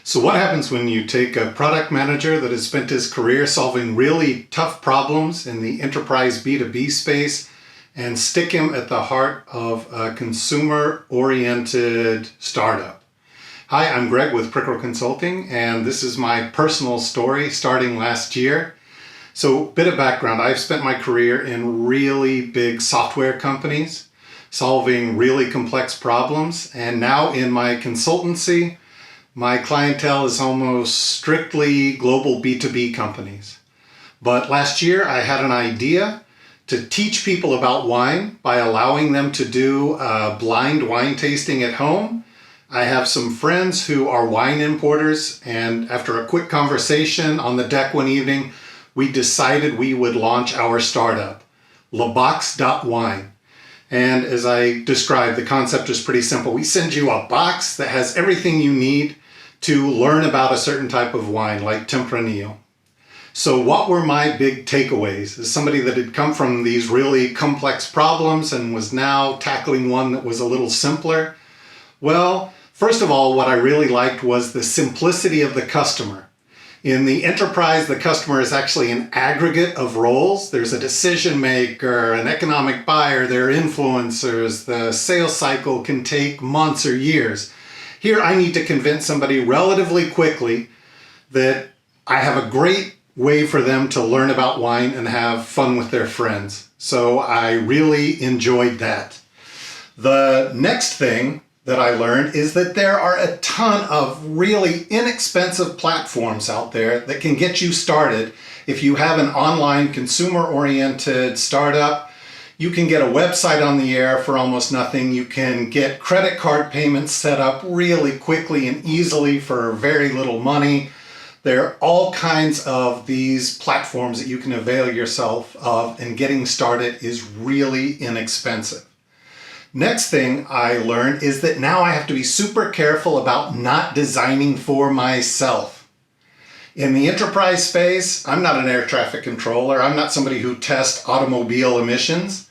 So what happens when you take a product manager that has spent his career solving really tough problems in the enterprise B2B space and stick him at the heart of a consumer-oriented startup? Hi, I'm Greg with Prickle Consulting, and this is my personal story starting last year. So, bit of background, I've spent my career in really big software companies, solving really complex problems, and now in my consultancy, my clientele is almost strictly global B2B companies. But last year I had an idea to teach people about wine by allowing them to do a blind wine tasting at home. I have some friends who are wine importers, and after a quick conversation on the deck one evening, we decided we would launch our startup, Labox.wine. And as I described, the concept is pretty simple. We send you a box that has everything you need to learn about a certain type of wine, like Tempranillo. So what were my big takeaways as somebody that had come from these really complex problems and was now tackling one that was a little simpler? Well, first of all, what I really liked was the simplicity of the customer. In the enterprise, the customer is actually an aggregate of roles. There's a decision maker, an economic buyer, there are influencers. The sales cycle can take months or years. Here, I need to convince somebody relatively quickly that I have a great way for them to learn about wine and have fun with their friends. So I really enjoyed that. The next thing that I learned is that there are a ton of really inexpensive platforms out there that can get you started. If you have an online consumer-oriented startup, you can get a website on the air for almost nothing. You can get credit card payments set up really quickly and easily for very little money. There are all kinds of these platforms that you can avail yourself of, and getting started is really inexpensive. Next thing I learned is that now I have to be super careful about not designing for myself. In the enterprise space, I'm not an air traffic controller. I'm not somebody who tests automobile emissions,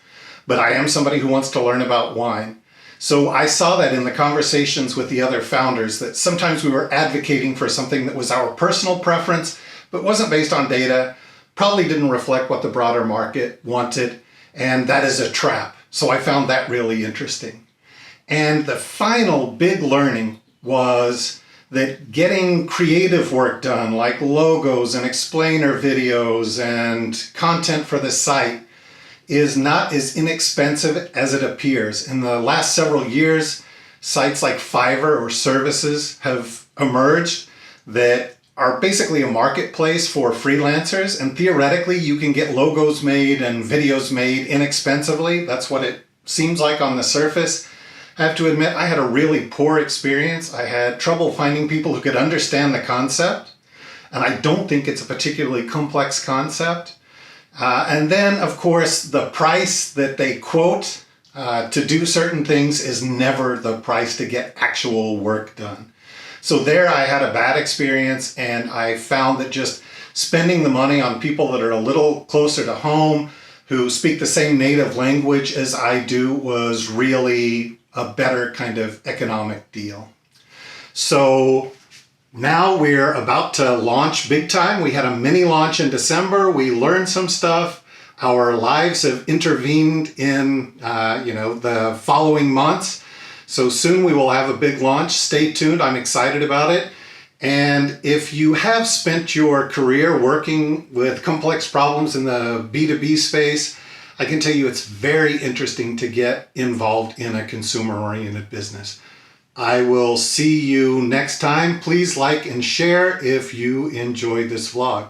but I am somebody who wants to learn about wine. So I saw that in the conversations with the other founders, that sometimes we were advocating for something that was our personal preference, but wasn't based on data, probably didn't reflect what the broader market wanted, and that is a trap. So I found that really interesting. And the final big learning was that getting creative work done, like logos and explainer videos and content for the site, is not as inexpensive as it appears. In the last several years, sites like Fiverr or services have emerged that are basically a marketplace for freelancers, and theoretically you can get logos made and videos made inexpensively. That's what it seems like on the surface. I have to admit, I had a really poor experience. I had trouble finding people who could understand the concept, and I don't think it's a particularly complex concept. And then, of course, the price that they quote to do certain things is never the price to get actual work done. So there I had a bad experience, and I found that just spending the money on people that are a little closer to home, who speak the same native language as I do, was really a better kind of economic deal. So now we're about to launch big time. We had a mini launch in December. We learned some stuff. Our lives have intervened in the following months. So soon we will have a big launch. Stay tuned. I'm excited about it. And if you have spent your career working with complex problems in the B2B space, I can tell you it's very interesting to get involved in a consumer-oriented business. I will see you next time. Please like and share if you enjoyed this vlog.